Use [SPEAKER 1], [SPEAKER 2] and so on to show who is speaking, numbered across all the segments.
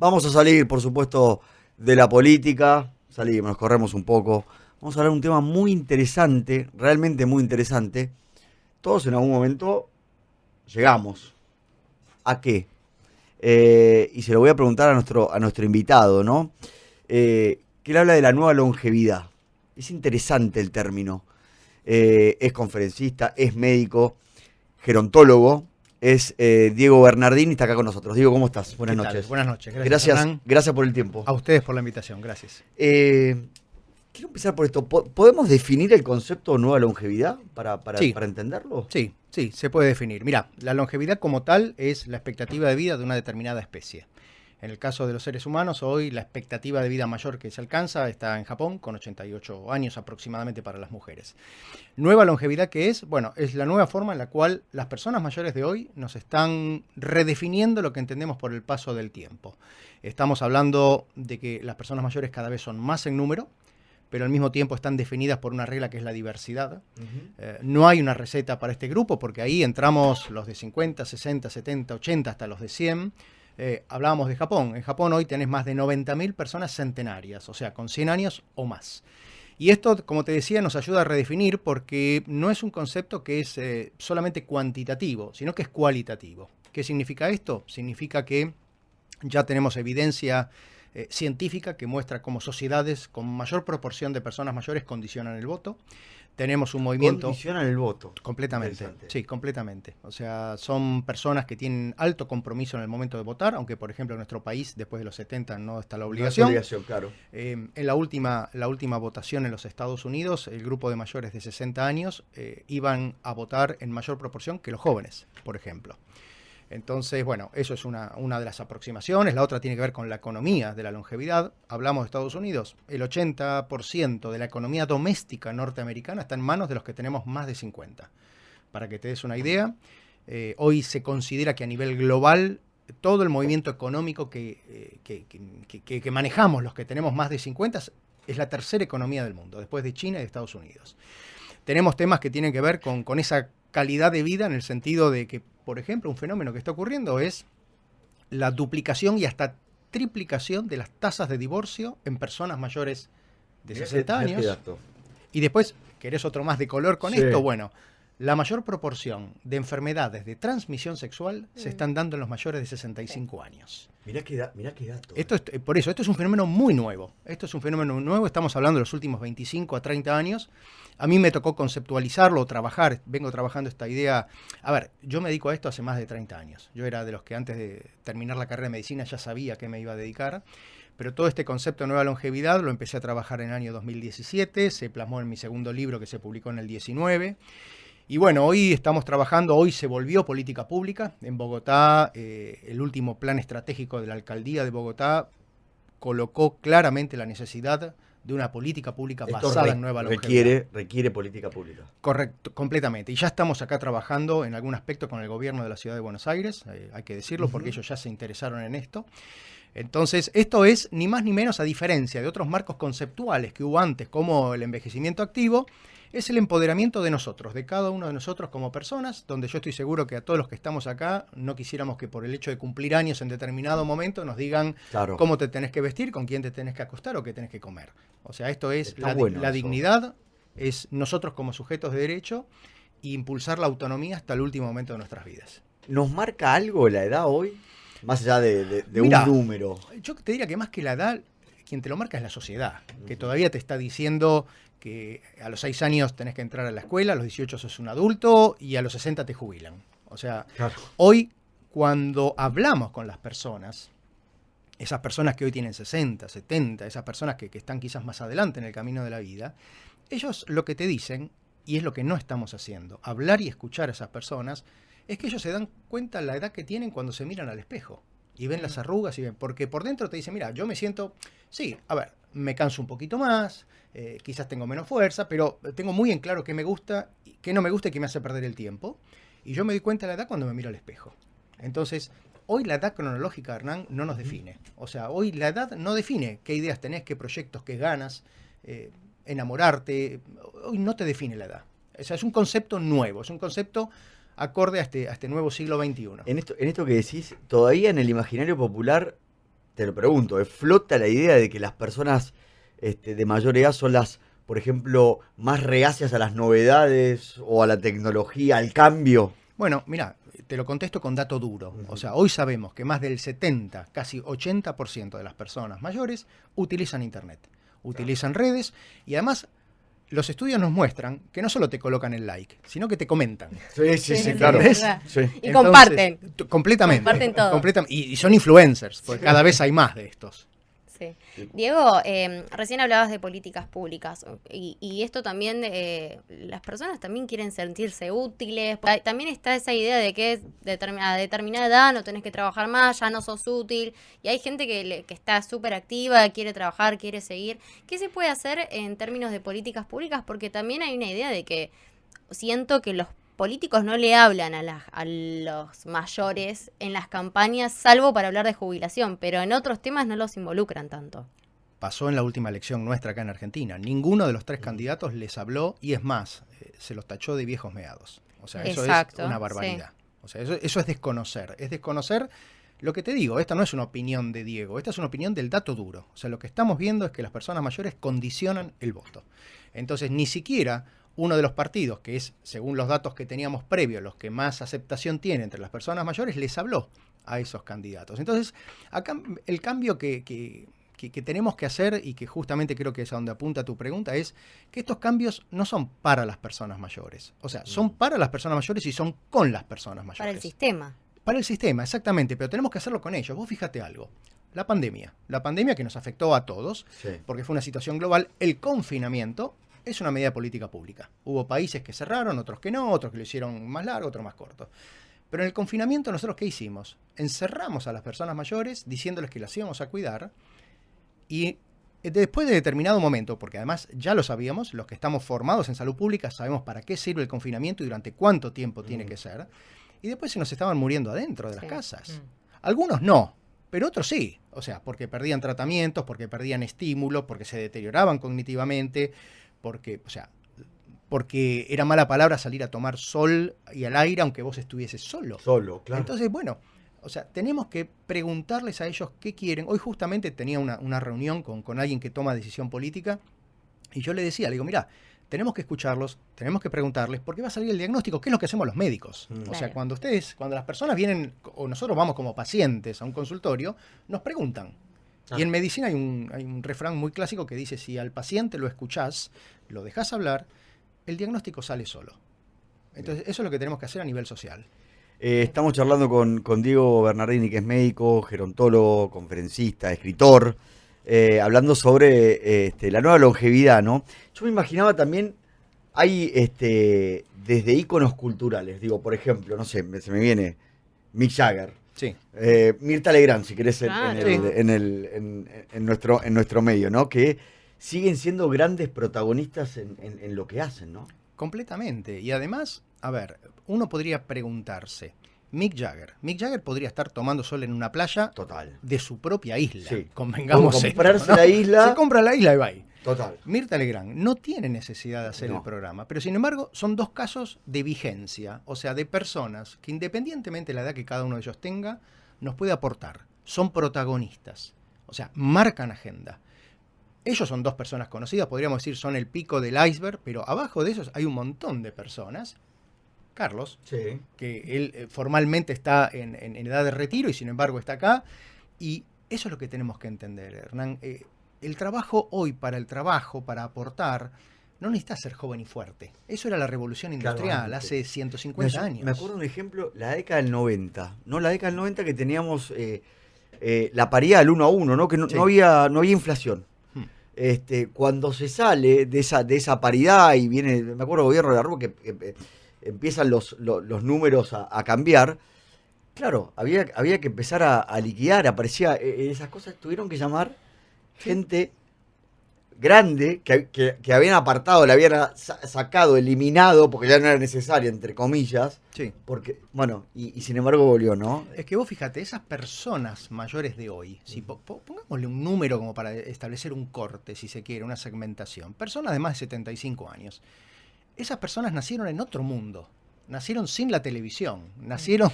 [SPEAKER 1] Vamos a salir, por supuesto, de la política. Salimos, nos corremos un poco. Vamos a hablar de un tema muy interesante, realmente muy interesante. Todos en algún momento llegamos. ¿A qué? Y se lo voy a preguntar a nuestro invitado, ¿no? Que él habla de la nueva longevidad. Es interesante el término. Es conferencista, es médico, gerontólogo. Es Diego Bernardini, está acá con nosotros. Diego, ¿cómo estás? Buenas noches.
[SPEAKER 2] Buenas noches. Gracias,
[SPEAKER 1] gracias por el tiempo.
[SPEAKER 2] a ustedes por la invitación, gracias.
[SPEAKER 1] Quiero empezar por esto. ¿Podemos definir el concepto de nueva longevidad
[SPEAKER 2] Sí.
[SPEAKER 1] para entenderlo?
[SPEAKER 2] Sí, se puede definir. Mirá, la longevidad como tal es la expectativa de vida de una determinada especie. En el caso de los seres humanos, hoy la expectativa de vida mayor que se alcanza está en Japón, con 88 años aproximadamente para las mujeres. Nueva longevidad, ¿qué es? Bueno, es la nueva forma en la cual las personas mayores de hoy nos están redefiniendo lo que entendemos por el paso del tiempo. Estamos hablando de que las personas mayores cada vez son más en número, pero al mismo tiempo están definidas por una regla que es la diversidad. No hay una receta para este grupo, porque ahí entramos los de 50, 60, 70, 80, hasta los de 100. Hablábamos de Japón. En Japón hoy tenés más de 90.000 personas centenarias, o sea, con 100 años o más. Y esto, como te decía, nos ayuda a redefinir porque no es un concepto que es solamente cuantitativo, sino que es cualitativo. ¿Qué significa esto? Significa que ya tenemos evidencia científica que muestra cómo sociedades con mayor proporción de personas mayores condicionan el voto. Tenemos un movimiento...
[SPEAKER 1] Condicionan el voto.
[SPEAKER 2] Completamente, sí, completamente. O sea, son personas que tienen alto compromiso en el momento de votar, aunque por ejemplo en nuestro país después de los 70 no está la obligación.
[SPEAKER 1] No es obligación, claro.
[SPEAKER 2] En la última votación en los Estados Unidos, el grupo de mayores de 60 años iban a votar en mayor proporción que los jóvenes, por ejemplo. Entonces, bueno, eso es una de las aproximaciones. La otra tiene que ver con la economía de la longevidad. Hablamos de Estados Unidos. El 80% de la economía doméstica norteamericana está en manos de los que tenemos más de 50. Para que te des una idea, hoy se considera que a nivel global todo el movimiento económico que manejamos los que tenemos más de 50 es la tercera economía del mundo, después de China y de Estados Unidos. Tenemos temas que tienen que ver con esa calidad de vida en el sentido de que, por ejemplo, un fenómeno que está ocurriendo es la duplicación y hasta triplicación de las tasas de divorcio en personas mayores de 60 años. Y después, ¿querés otro más de color con esto? Bueno, la mayor proporción de enfermedades de transmisión sexual se están dando en los mayores de 65 años.
[SPEAKER 1] Mirá qué dato.
[SPEAKER 2] Por eso, esto es un fenómeno muy nuevo. Estamos hablando de los últimos 25 a 30 años. A mí me tocó conceptualizarlo, vengo trabajando esta idea. A ver, yo me dedico a esto hace más de 30 años. Yo era de los que antes de terminar la carrera de medicina ya sabía a qué me iba a dedicar. Pero todo este concepto de nueva longevidad lo empecé a trabajar en el año 2017, se plasmó en mi segundo libro que se publicó en el 19. Y bueno, hoy estamos trabajando, hoy se volvió política pública. En Bogotá, el último plan estratégico de la alcaldía de Bogotá colocó claramente la necesidad de una política pública basada en nueva longevidad.
[SPEAKER 1] Requiere política pública.
[SPEAKER 2] Correcto, completamente. Y ya estamos acá trabajando en algún aspecto con el gobierno de la ciudad de Buenos Aires, hay que decirlo, porque ellos ya se interesaron en esto. Entonces, esto es ni más ni menos, a diferencia de otros marcos conceptuales que hubo antes, como el envejecimiento activo, es el empoderamiento de nosotros, de cada uno de nosotros como personas, donde yo estoy seguro que a todos los que estamos acá no quisiéramos que por el hecho de cumplir años en determinado momento nos digan cómo te tenés que vestir, con quién te tenés que acostar o qué tenés que comer. O sea, esto es la dignidad, es nosotros como sujetos de derecho e impulsar la autonomía hasta el último momento de nuestras vidas.
[SPEAKER 1] ¿Nos marca algo la edad hoy? Más allá de Mirá, un número.
[SPEAKER 2] Yo te diría que más que la edad, quien te lo marca es la sociedad, que todavía te está diciendo que a los 6 años tenés que entrar a la escuela, a los 18 sos un adulto y a los 60 te jubilan. O sea, hoy cuando hablamos con las personas, esas personas que hoy tienen 60, 70, esas personas que están quizás más adelante en el camino de la vida, ellos lo que te dicen, y es lo que no estamos haciendo, hablar y escuchar a esas personas, es que ellos se dan cuenta de la edad que tienen cuando se miran al espejo y ven las arrugas, porque por dentro te dicen, mira, yo me siento, sí, a ver, me canso un poquito más, quizás tengo menos fuerza, pero tengo muy en claro qué me gusta, qué no me gusta y qué me hace perder el tiempo. Y yo me doy cuenta de la edad cuando me miro al espejo. Entonces, hoy la edad cronológica, Hernán, no nos define. O sea, hoy la edad no define qué ideas tenés, qué proyectos, qué ganas, enamorarte. Hoy no te define la edad. O sea, es un concepto nuevo, es un concepto acorde a este nuevo siglo XXI.
[SPEAKER 1] En esto que decís, todavía en el imaginario popular te lo pregunto, ¿flota la idea de que las personas de mayor edad son las, por ejemplo, más reacias a las novedades o a la tecnología, al cambio?
[SPEAKER 2] Bueno, mira, te lo contesto con dato duro. O sea, hoy sabemos que más del 70, casi 80% de las personas mayores utilizan Internet, utilizan redes y además los estudios nos muestran que no solo te colocan el like, sino que te comentan.
[SPEAKER 1] Sí, claro.
[SPEAKER 3] Sí. Y
[SPEAKER 2] Entonces,
[SPEAKER 3] comparten.
[SPEAKER 2] Completamente.
[SPEAKER 3] Comparten todo.
[SPEAKER 2] Y son influencers, porque cada vez hay más de estos.
[SPEAKER 3] Sí. Diego, recién hablabas de políticas públicas y esto también, las personas también quieren sentirse útiles. También está esa idea de que a determinada edad no tenés que trabajar más, ya no sos útil. Y hay gente que está súper activa, quiere trabajar, quiere seguir. ¿Qué se puede hacer en términos de políticas públicas? Porque también hay una idea de que siento que los políticos no le hablan a los mayores en las campañas, salvo para hablar de jubilación, pero en otros temas no los involucran tanto.
[SPEAKER 2] Pasó en la última elección nuestra acá en Argentina. Ninguno de los tres candidatos les habló y es más, se los tachó de viejos meados. O sea, eso
[SPEAKER 3] Exacto,
[SPEAKER 2] es una barbaridad.
[SPEAKER 3] sí.
[SPEAKER 2] O sea, eso es desconocer. Es desconocer lo que te digo. Esta no es una opinión de Diego, esta es una opinión del dato duro. O sea, lo que estamos viendo es que las personas mayores condicionan el voto. Entonces, ni siquiera uno de los partidos, que es, según los datos que teníamos previos, los que más aceptación tiene entre las personas mayores, les habló a esos candidatos. Entonces, acá el cambio que tenemos que hacer, y que justamente creo que es a donde apunta tu pregunta, es que estos cambios no son para las personas mayores. O sea, son para las personas mayores y son con las personas mayores.
[SPEAKER 3] Para el sistema.
[SPEAKER 2] Para el sistema, exactamente, pero tenemos que hacerlo con ellos. Vos fíjate algo. La pandemia que nos afectó a todos, porque fue una situación global, el confinamiento es una medida de política pública. Hubo países que cerraron, otros que no, otros que lo hicieron más largo, otros más corto. Pero en el confinamiento, ¿nosotros qué hicimos? Encerramos a las personas mayores diciéndoles que las íbamos a cuidar y después de determinado momento, porque además ya lo sabíamos, los que estamos formados en salud pública sabemos para qué sirve el confinamiento y durante cuánto tiempo tiene que ser, y después se nos estaban muriendo adentro de las casas. Algunos no, pero otros sí. O sea, porque perdían tratamientos, porque perdían estímulos, porque se deterioraban cognitivamente, porque era mala palabra salir a tomar sol y al aire aunque vos estuvieses solo.
[SPEAKER 1] Solo, claro.
[SPEAKER 2] Entonces, bueno, o sea, tenemos que preguntarles a ellos qué quieren. Hoy justamente tenía una reunión con alguien que toma decisión política y yo le decía, le digo, mira, tenemos que escucharlos, tenemos que preguntarles, porque va a salir el diagnóstico, ¿qué es lo que hacemos los médicos? O sea, cuando las personas vienen, o nosotros vamos como pacientes a un consultorio, nos preguntan. Y en medicina hay un refrán muy clásico que dice, si al paciente lo escuchás, lo dejás hablar, el diagnóstico sale solo. Entonces, eso es lo que tenemos que hacer a nivel social.
[SPEAKER 1] Estamos charlando con Diego Bernardini, que es médico, gerontólogo, conferencista, escritor, hablando sobre la nueva longevidad, ¿no? Yo me imaginaba también, hay desde íconos culturales, digo, por ejemplo, no sé, se me viene Mick Jagger.
[SPEAKER 2] Sí.
[SPEAKER 1] Mirta Legrand, si querés,
[SPEAKER 3] Claro.
[SPEAKER 1] en nuestro medio, ¿no? Que siguen siendo grandes protagonistas en lo que hacen, ¿no?
[SPEAKER 2] Completamente. Y además, a ver, uno podría preguntarse, Mick Jagger podría estar tomando sol en una playa
[SPEAKER 1] Total.
[SPEAKER 2] de su propia isla.
[SPEAKER 1] Sí.
[SPEAKER 2] Convengamos
[SPEAKER 1] Como
[SPEAKER 2] esto,
[SPEAKER 1] comprarse
[SPEAKER 2] ¿no?
[SPEAKER 1] la isla.
[SPEAKER 2] Se compra la isla y va ahí.
[SPEAKER 1] Total.
[SPEAKER 2] Mirta Legrand no tiene necesidad de hacer
[SPEAKER 1] No.
[SPEAKER 2] el programa, pero sin embargo son dos casos de vigencia, o sea, de personas que independientemente de la edad que cada uno de ellos tenga, nos puede aportar. Son protagonistas, o sea, marcan agenda. Ellos son dos personas conocidas, podríamos decir son el pico del iceberg, pero abajo de esos hay un montón de personas. Carlos,
[SPEAKER 1] Sí.
[SPEAKER 2] que él formalmente está en edad de retiro y sin embargo está acá, y eso es lo que tenemos que entender, Hernán. El trabajo hoy, para aportar, no necesita ser joven y fuerte. Eso era la revolución industrial,
[SPEAKER 1] Claro,
[SPEAKER 2] hace 150 años.
[SPEAKER 1] Me acuerdo un ejemplo, la década del 90, ¿no? La década del 90 que teníamos la paridad al 1 a 1, ¿no? Que
[SPEAKER 2] Sí.
[SPEAKER 1] no había inflación. Cuando se sale de esa paridad y viene, me acuerdo, el gobierno de la Rúa, que empiezan los números a cambiar, claro, había que empezar a liquidar, aparecía, esas cosas, tuvieron que llamar gente grande que habían apartado, la habían sacado, eliminado, porque ya no era necesaria, entre comillas,
[SPEAKER 2] Sí.
[SPEAKER 1] porque, bueno, y sin embargo volvió, ¿no?
[SPEAKER 2] Es que vos fíjate, esas personas mayores de hoy, si pongámosle un número como para establecer un corte, si se quiere, una segmentación, personas de más de 75 años, esas personas nacieron en otro mundo. nacieron sin la televisión, nacieron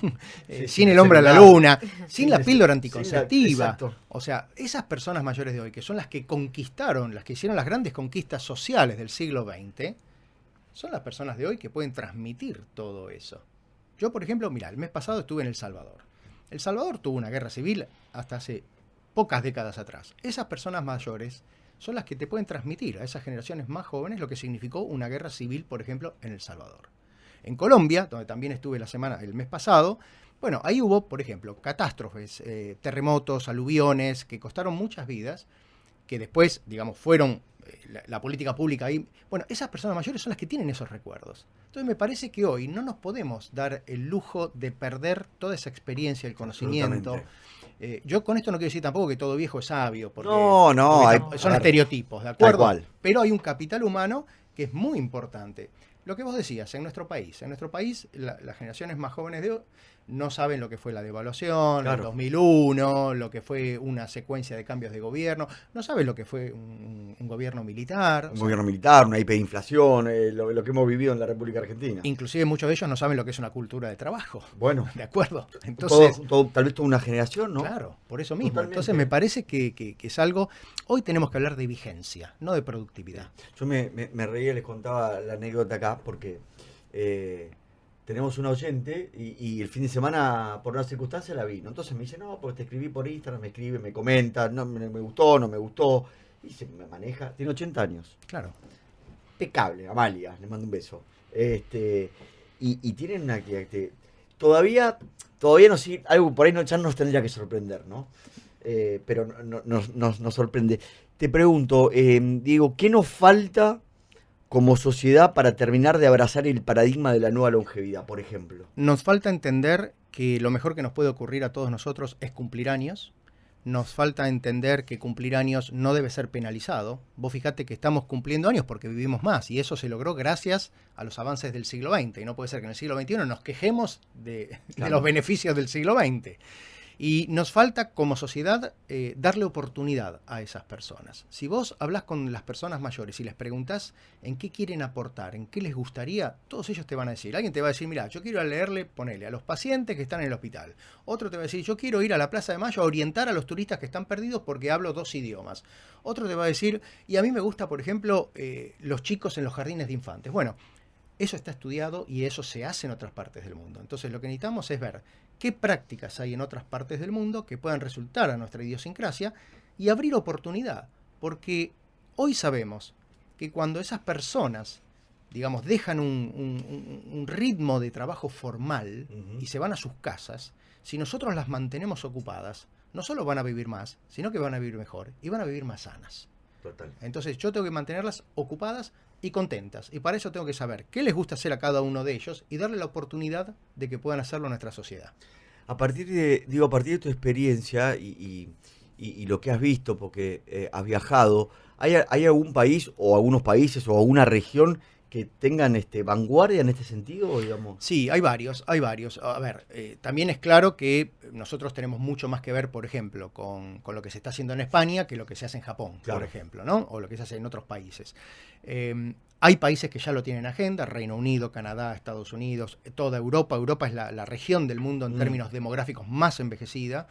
[SPEAKER 1] Sí,
[SPEAKER 2] sin
[SPEAKER 1] el
[SPEAKER 2] el hombre a la
[SPEAKER 1] celular.
[SPEAKER 2] luna, sin la
[SPEAKER 1] el-
[SPEAKER 2] píldora
[SPEAKER 1] sin
[SPEAKER 2] anticonceptiva.
[SPEAKER 1] exacto.
[SPEAKER 2] O sea, esas personas mayores de hoy, que son las que conquistaron, las que hicieron las grandes conquistas sociales del siglo XX, son las personas de hoy que pueden transmitir todo eso. Yo, por ejemplo, mira, el mes pasado estuve en El Salvador. El Salvador tuvo una guerra civil hasta hace pocas décadas atrás. Esas personas mayores son las que te pueden transmitir a esas generaciones más jóvenes lo que significó una guerra civil, por ejemplo, en El Salvador. En Colombia, donde también estuve el mes pasado, bueno, ahí hubo, por ejemplo, catástrofes, terremotos, aluviones, que costaron muchas vidas, que después, digamos, fueron la política pública ahí. Bueno, esas personas mayores son las que tienen esos recuerdos. Entonces me parece que hoy no nos podemos dar el lujo de perder toda esa experiencia, el conocimiento. Yo con esto no quiero decir tampoco que todo viejo es sabio, porque,
[SPEAKER 1] No,
[SPEAKER 2] porque son estereotipos, ¿de acuerdo?
[SPEAKER 1] Tal cual.
[SPEAKER 2] Pero hay un capital humano que es muy importante. Lo que vos decías, en nuestro país, las generaciones más jóvenes de hoy no saben lo que fue la devaluación,
[SPEAKER 1] Claro.
[SPEAKER 2] el 2001, lo que fue una secuencia de cambios de gobierno, no saben lo que fue un gobierno militar.
[SPEAKER 1] Un
[SPEAKER 2] o sea,
[SPEAKER 1] gobierno militar, una hiperinflación, lo que hemos vivido en la República Argentina.
[SPEAKER 2] inclusive muchos de ellos no saben lo que es una cultura de trabajo.
[SPEAKER 1] Bueno,
[SPEAKER 2] ¿De acuerdo? Entonces,
[SPEAKER 1] tal vez toda una generación, ¿no?
[SPEAKER 2] claro, por eso mismo.
[SPEAKER 1] Totalmente.
[SPEAKER 2] Entonces me parece que es algo. Hoy tenemos que hablar de vigencia, no de productividad.
[SPEAKER 1] Yo me reía, les contaba la anécdota acá, porque tenemos una oyente y el fin de semana, por una circunstancia, la vi, ¿no? Entonces me dice, no, porque te escribí por Instagram, me escribe, me comenta, no, me gustó, no me gustó. Y se me maneja, tiene 80 años.
[SPEAKER 2] Claro.
[SPEAKER 1] Impecable, Amalia, le mando un beso. Y tienen una que todavía no sigue, algo por ahí ya nos tendría que sorprender, ¿no? Pero nos sorprende. Te pregunto, Diego, ¿qué nos falta como sociedad para terminar de abrazar el paradigma de la nueva longevidad, por ejemplo?
[SPEAKER 2] Nos falta entender que lo mejor que nos puede ocurrir a todos nosotros es cumplir años. Nos falta entender que cumplir años no debe ser penalizado. Vos fijate que estamos cumpliendo años porque vivimos más y eso se logró gracias a los avances del siglo XX. Y no puede ser que en el siglo XXI nos quejemos de los beneficios del siglo XX. Y nos falta como sociedad darle oportunidad a esas personas. Si vos hablás con las personas mayores y les preguntás en qué quieren aportar, en qué les gustaría, todos ellos te van a decir. Alguien te va a decir, mira, yo quiero leerle, ponele, a los pacientes que están en el hospital. Otro te va a decir, yo quiero ir a la Plaza de Mayo a orientar a los turistas que están perdidos porque hablo 2 idiomas. Otro te va a decir, y a mí me gusta, por ejemplo, los chicos en los jardines de infantes. Bueno, eso está estudiado y eso se hace en otras partes del mundo. Entonces lo que necesitamos es ver qué prácticas hay en otras partes del mundo que puedan resultar a nuestra idiosincrasia y abrir oportunidad. Porque hoy sabemos que cuando esas personas, digamos, dejan un ritmo de trabajo formal y se van a sus casas, si nosotros las mantenemos ocupadas, no solo van a vivir más, sino que van a vivir mejor y van a vivir más sanas.
[SPEAKER 1] Total.
[SPEAKER 2] Entonces yo tengo que mantenerlas ocupadas y contentas. Y para eso tengo que saber qué les gusta hacer a cada uno de ellos y darle la oportunidad de que puedan hacerlo en nuestra sociedad.
[SPEAKER 1] A partir de tu experiencia y lo que has visto, porque has viajado, ¿hay algún país o algunos países o alguna región que tengan vanguardia en este sentido, digamos?
[SPEAKER 2] Sí, hay varios. A ver, también es claro que nosotros tenemos mucho más que ver, por ejemplo, con lo que se está haciendo en España que lo que se hace en Japón,
[SPEAKER 1] Claro.
[SPEAKER 2] por ejemplo, ¿no? O lo que se hace en otros países. Hay países que ya lo tienen en agenda, Reino Unido, Canadá, Estados Unidos, toda Europa. Europa es la región del mundo en términos demográficos más envejecida.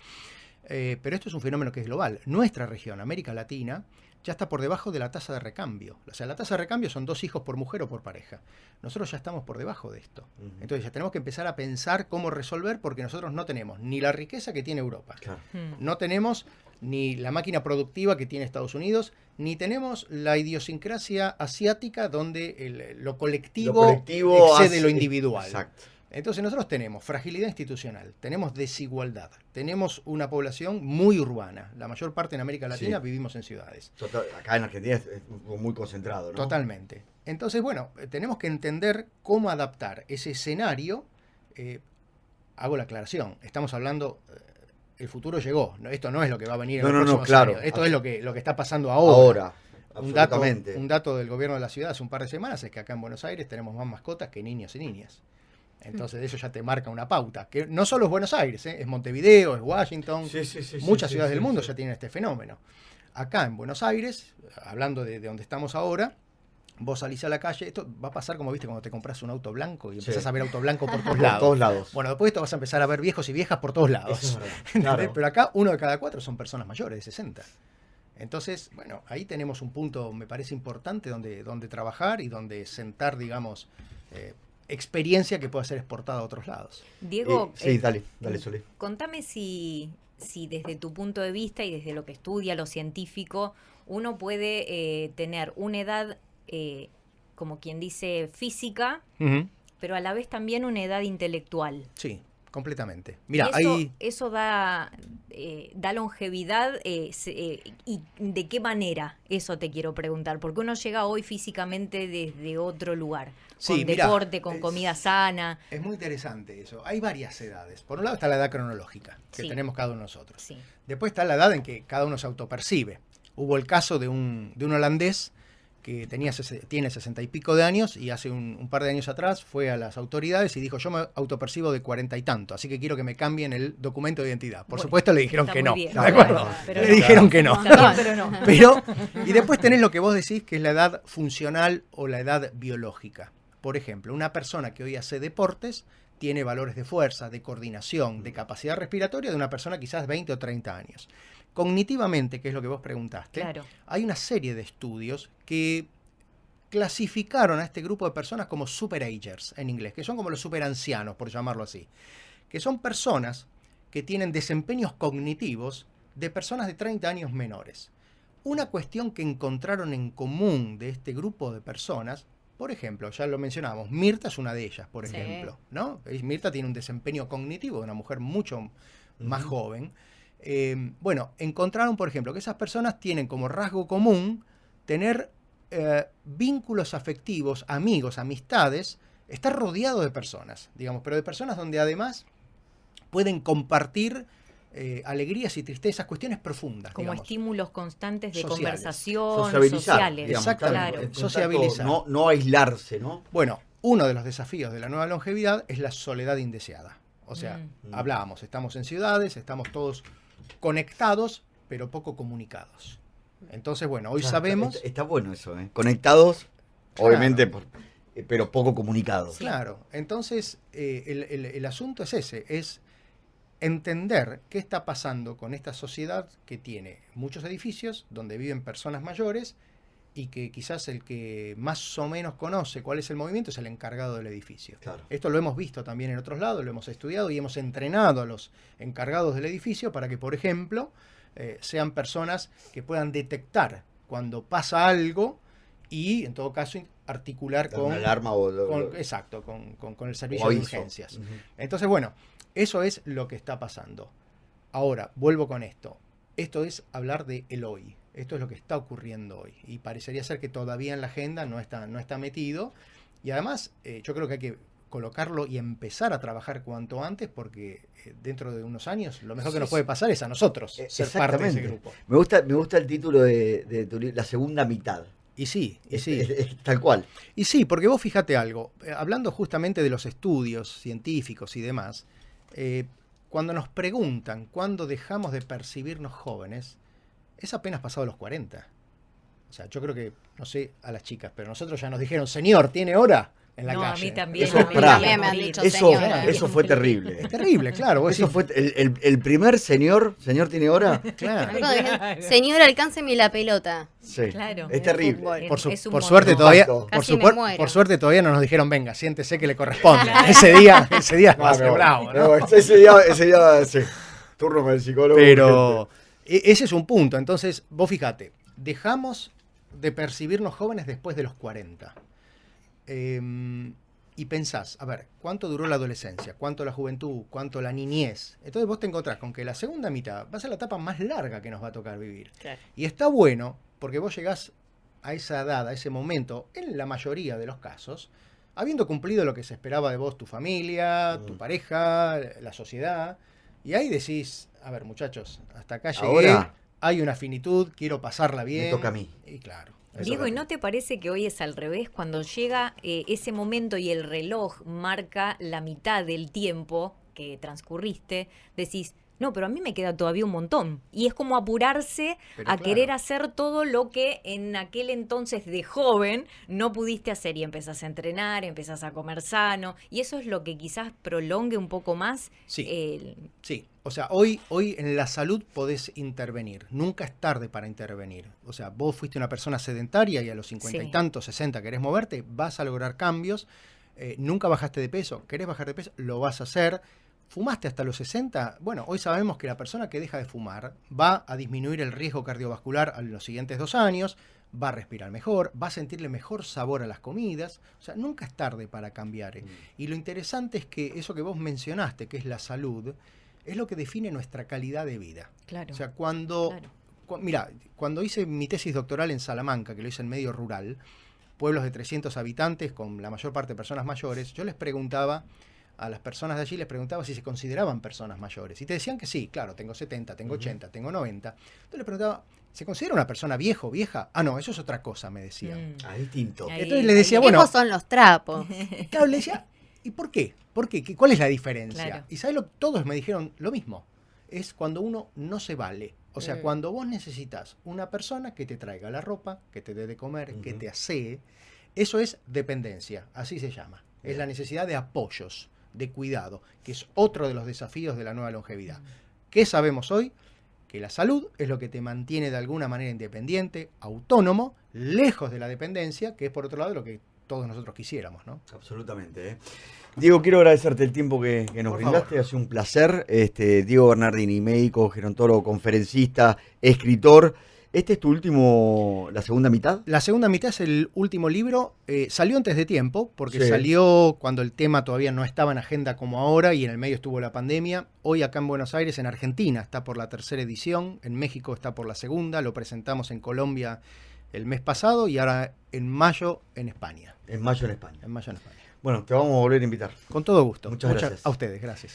[SPEAKER 2] Pero esto es un fenómeno que es global. Nuestra región, América Latina, ya está por debajo de la tasa de recambio. O sea, la tasa de recambio son 2 hijos por mujer o por pareja. Nosotros ya estamos por debajo de esto. Entonces ya tenemos que empezar a pensar cómo resolver porque nosotros no tenemos ni la riqueza que tiene Europa.
[SPEAKER 1] Claro.
[SPEAKER 2] No tenemos ni la máquina productiva que tiene Estados Unidos, ni tenemos la idiosincrasia asiática donde lo colectivo excede lo individual.
[SPEAKER 1] Exacto.
[SPEAKER 2] Entonces nosotros tenemos fragilidad institucional, tenemos desigualdad, tenemos una población muy urbana. La mayor parte en América Latina
[SPEAKER 1] Sí.
[SPEAKER 2] vivimos en ciudades.
[SPEAKER 1] Acá en Argentina es muy concentrado, ¿no?
[SPEAKER 2] Totalmente. Entonces, bueno, tenemos que entender cómo adaptar ese escenario. Hago la aclaración, estamos hablando, el futuro llegó. Esto no es lo que va a venir en los próximos
[SPEAKER 1] claro.
[SPEAKER 2] años. Esto es lo que está pasando ahora. Un
[SPEAKER 1] absolutamente.
[SPEAKER 2] dato del gobierno de la ciudad hace un par de semanas es que acá en Buenos Aires tenemos más mascotas que niños y niñas. Entonces eso ya te marca una pauta, que no solo es Buenos Aires, es Montevideo, es Washington, muchas ciudades del mundo ya tienen este fenómeno. Acá en Buenos Aires, hablando de donde estamos ahora, vos salís a la calle, esto va a pasar como viste cuando te compras un auto blanco y
[SPEAKER 1] Sí.
[SPEAKER 2] empezás a ver auto blanco por todos
[SPEAKER 1] Por
[SPEAKER 2] lados.
[SPEAKER 1] todos lados.
[SPEAKER 2] Bueno, después de esto vas a empezar a ver viejos y viejas por todos lados.
[SPEAKER 1] Eso es verdad.
[SPEAKER 2] ¿Entendés?
[SPEAKER 1] Claro.
[SPEAKER 2] Pero acá 1 de cada 4 son personas mayores de 60. Entonces, bueno, ahí tenemos un punto, me parece importante, donde trabajar y donde sentar, digamos, experiencia que pueda ser exportada a otros lados.
[SPEAKER 4] Diego,
[SPEAKER 1] Sí, dale, Sole.
[SPEAKER 4] contame si desde tu punto de vista y desde lo que estudia lo científico, uno puede tener una edad, como quien dice, física, pero a la vez también una edad intelectual.
[SPEAKER 2] Sí, completamente. Mira,
[SPEAKER 4] eso da longevidad y de qué manera, eso te quiero preguntar, porque uno llega hoy físicamente desde otro lugar,
[SPEAKER 2] Sí,
[SPEAKER 4] con
[SPEAKER 2] mirá,
[SPEAKER 4] deporte, con comida sana.
[SPEAKER 2] Es muy interesante eso. Hay varias edades. Por un lado está la edad cronológica que
[SPEAKER 4] Sí.
[SPEAKER 2] tenemos cada uno de nosotros.
[SPEAKER 4] Sí.
[SPEAKER 2] Después está la edad en que cada uno se autopercibe. Hubo el caso de un holandés que tiene 60 y pico de años y hace un par de años atrás fue a las autoridades y dijo, yo me autopercibo de 40 y tanto, así que quiero que me cambien el documento de identidad. Por
[SPEAKER 4] Bueno,
[SPEAKER 2] supuesto le dijeron
[SPEAKER 4] está
[SPEAKER 2] que
[SPEAKER 4] muy
[SPEAKER 2] no.
[SPEAKER 4] bien.
[SPEAKER 2] ¿De acuerdo?
[SPEAKER 4] Pero
[SPEAKER 2] Le
[SPEAKER 4] no.
[SPEAKER 2] dijeron que no.
[SPEAKER 4] Está bien, pero no.
[SPEAKER 2] Pero, y después tenés lo que vos decís, que es la edad funcional o la edad biológica. Por ejemplo, una persona que hoy hace deportes tiene valores de fuerza, de coordinación, de capacidad respiratoria de una persona quizás 20 o 30 años. Cognitivamente, que es lo que vos preguntaste,
[SPEAKER 4] Claro.
[SPEAKER 2] hay una serie de estudios que clasificaron a este grupo de personas como superagers en inglés, que son como los superancianos, por llamarlo así, que son personas que tienen desempeños cognitivos de personas de 30 años menores. Una cuestión que encontraron en común de este grupo de personas, por ejemplo, ya lo mencionábamos, Mirta es una de ellas, por
[SPEAKER 3] Sí.
[SPEAKER 2] ejemplo, ¿no? Mirta tiene un desempeño cognitivo de una mujer mucho más joven. Bueno, encontraron, por ejemplo, que esas personas tienen como rasgo común tener vínculos afectivos, amigos, amistades, estar rodeado de personas, digamos, pero de personas donde además pueden compartir alegrías y tristezas, cuestiones profundas,
[SPEAKER 4] Como
[SPEAKER 2] digamos.
[SPEAKER 4] estímulos constantes de
[SPEAKER 2] Sociales.
[SPEAKER 4] conversación,
[SPEAKER 1] Sociabilizar,
[SPEAKER 4] sociales.
[SPEAKER 1] digamos,
[SPEAKER 2] Exactamente.
[SPEAKER 1] estar en contacto,
[SPEAKER 2] Sociabilizar.
[SPEAKER 1] no aislarse, ¿no?
[SPEAKER 2] Bueno, uno de los desafíos de la nueva longevidad es la soledad indeseada. O sea, hablábamos, estamos en ciudades, estamos todos conectados, pero poco comunicados. Entonces, bueno, hoy
[SPEAKER 1] Claro,
[SPEAKER 2] sabemos...
[SPEAKER 1] Está bueno eso, ¿eh? Conectados,
[SPEAKER 2] Claro.
[SPEAKER 1] obviamente, pero poco comunicados.
[SPEAKER 2] Claro, entonces el asunto es ese, es entender qué está pasando con esta sociedad que tiene muchos edificios donde viven personas mayores y que quizás el que más o menos conoce cuál es el movimiento es el encargado del edificio.
[SPEAKER 1] Claro.
[SPEAKER 2] Esto lo hemos visto también en otros lados, lo hemos estudiado y hemos entrenado a los encargados del edificio para que, por ejemplo, sean personas que puedan detectar cuando pasa algo y, en todo caso, articular
[SPEAKER 1] Dar
[SPEAKER 2] con...
[SPEAKER 1] una alarma
[SPEAKER 2] exacto, con el
[SPEAKER 1] o
[SPEAKER 2] servicio de
[SPEAKER 1] aviso.
[SPEAKER 2] urgencias.
[SPEAKER 1] Ujú.
[SPEAKER 2] Entonces, bueno, eso es lo que está pasando. Ahora, vuelvo con esto. Esto es hablar de el hoy. Esto es lo que está ocurriendo hoy. Y parecería ser que todavía en la agenda no está metido. Y además, yo creo que hay que colocarlo y empezar a trabajar cuanto antes porque dentro de unos años lo mejor que nos puede pasar es a nosotros ser parte de ese
[SPEAKER 1] Exactamente.
[SPEAKER 2] grupo.
[SPEAKER 1] Me gusta el título de tu libro, La Segunda Mitad.
[SPEAKER 2] Y sí,
[SPEAKER 1] Tal cual.
[SPEAKER 2] Y sí, porque vos fíjate algo, hablando justamente de los estudios científicos y demás, cuando nos preguntan cuándo dejamos de percibirnos jóvenes, es apenas pasado los 40. O sea, yo creo que, no sé a las chicas, pero nosotros ya nos dijeron, señor, ¿tiene hora? En la
[SPEAKER 4] No,
[SPEAKER 2] calle.
[SPEAKER 4] a mí también.
[SPEAKER 1] Eso,
[SPEAKER 4] a mí
[SPEAKER 1] pará.
[SPEAKER 4] también
[SPEAKER 3] me han
[SPEAKER 4] morir.
[SPEAKER 3] dicho,
[SPEAKER 1] Eso,
[SPEAKER 3] señora.
[SPEAKER 1] eso fue terrible.
[SPEAKER 2] Es terrible, claro. Vos
[SPEAKER 1] Eso
[SPEAKER 2] decís,
[SPEAKER 1] fue el primer señor ¿tiene hora?
[SPEAKER 3] A mí
[SPEAKER 2] claro.
[SPEAKER 3] cuando dijeron, señor, alcánceme la pelota.
[SPEAKER 1] Sí.
[SPEAKER 4] Claro.
[SPEAKER 1] Es terrible.
[SPEAKER 3] Fútbol.
[SPEAKER 4] Es un
[SPEAKER 2] Por
[SPEAKER 4] montón.
[SPEAKER 2] suerte todavía,
[SPEAKER 3] Casi me muero.
[SPEAKER 2] por suerte todavía no nos dijeron, venga, siéntese que le corresponde. Ese día va a ser bravo, ¿no?
[SPEAKER 1] Ese día, sí. Turno con el psicólogo.
[SPEAKER 2] Pero ese es un punto. Entonces, vos fíjate, dejamos de percibirnos jóvenes después de los 40. Y pensás, a ver, ¿cuánto duró la adolescencia? ¿Cuánto la juventud? ¿Cuánto la niñez? Entonces vos te encontrás con que la segunda mitad va a ser la etapa más larga que nos va a tocar vivir.
[SPEAKER 3] Claro.
[SPEAKER 2] Y está bueno porque vos llegás a esa edad, a ese momento, en la mayoría de los casos, habiendo cumplido lo que se esperaba de vos, tu familia, tu pareja, la sociedad. Y ahí decís, a ver, muchachos, hasta acá llegué,
[SPEAKER 1] Ahora
[SPEAKER 2] hay una finitud, quiero pasarla bien.
[SPEAKER 1] me toca a mí.
[SPEAKER 2] Y claro.
[SPEAKER 4] Diego, ¿y no te parece que hoy es al revés? Cuando llega ese momento y el reloj marca la mitad del tiempo que transcurriste, decís, No, pero a mí me queda todavía un montón. Y es como apurarse
[SPEAKER 2] Pero
[SPEAKER 4] a
[SPEAKER 2] claro.
[SPEAKER 4] querer hacer todo lo que en aquel entonces de joven no pudiste hacer. Y empezás a entrenar, empezás a comer sano. Y eso es lo que quizás prolongue un poco más.
[SPEAKER 2] Sí. Sí, o sea, hoy en la salud podés intervenir. Nunca es tarde para intervenir. O sea, vos fuiste una persona sedentaria y a los 50 y
[SPEAKER 4] Sí.
[SPEAKER 2] tantos, 60, querés moverte, vas a lograr cambios. Nunca bajaste de peso, querés bajar de peso, lo vas a hacer. ¿Fumaste hasta los 60? Bueno, hoy sabemos que la persona que deja de fumar va a disminuir el riesgo cardiovascular en los siguientes 2 años, va a respirar mejor, va a sentirle mejor sabor a las comidas. O sea, nunca es tarde para cambiar. Y lo interesante es que eso que vos mencionaste, que es la salud, es lo que define nuestra calidad de vida.
[SPEAKER 4] Claro.
[SPEAKER 2] O sea, cuando hice mi tesis doctoral en Salamanca, que lo hice en medio rural, pueblos de 300 habitantes, con la mayor parte de personas mayores, yo les preguntaba a las personas de allí, les preguntaba si se consideraban personas mayores. Y te decían que sí, claro, tengo 70, tengo 80, tengo 90. Entonces les preguntaba, ¿se considera una persona viejo, vieja? Ah, no, eso es otra cosa, me decían.
[SPEAKER 1] Ah, distinto.
[SPEAKER 4] Ahí.
[SPEAKER 2] Entonces les decía,
[SPEAKER 3] Viejos
[SPEAKER 2] bueno,
[SPEAKER 3] son los trapos.
[SPEAKER 2] claro, le decía, ¿y por qué? ¿Por qué? ¿Cuál es la diferencia?
[SPEAKER 4] Claro.
[SPEAKER 2] Y ¿sabes lo? Todos me dijeron lo mismo. Es cuando uno no se vale. O sea, cuando vos necesitas una persona que te traiga la ropa, que te dé de comer, que te asee, eso es dependencia, así se llama. Es la necesidad de apoyos, de cuidado, que es otro de los desafíos de la nueva longevidad. ¿Qué sabemos hoy? Que la salud es lo que te mantiene de alguna manera independiente, autónomo, lejos de la dependencia, que es por otro lado lo que todos nosotros quisiéramos, ¿no?
[SPEAKER 1] Absolutamente. Diego, quiero agradecerte el tiempo que nos
[SPEAKER 2] Por
[SPEAKER 1] brindaste,
[SPEAKER 2] favor.
[SPEAKER 1] ha sido un placer. Diego Bernardini, médico, gerontólogo, conferencista, escritor. ¿Este es tu último, la segunda mitad?
[SPEAKER 2] La segunda mitad es el último libro. Salió antes de tiempo, porque
[SPEAKER 1] Sí.
[SPEAKER 2] salió cuando el tema todavía no estaba en agenda como ahora y en el medio estuvo la pandemia. Hoy acá en Buenos Aires, en Argentina, está por la 3ª edición. En México está por la 2ª. Lo presentamos en Colombia el mes pasado y ahora en mayo en España.
[SPEAKER 1] En mayo en España.
[SPEAKER 2] En mayo en España.
[SPEAKER 1] Bueno, te vamos a volver a invitar.
[SPEAKER 2] Con todo gusto.
[SPEAKER 1] Muchas gracias.
[SPEAKER 2] A ustedes, gracias.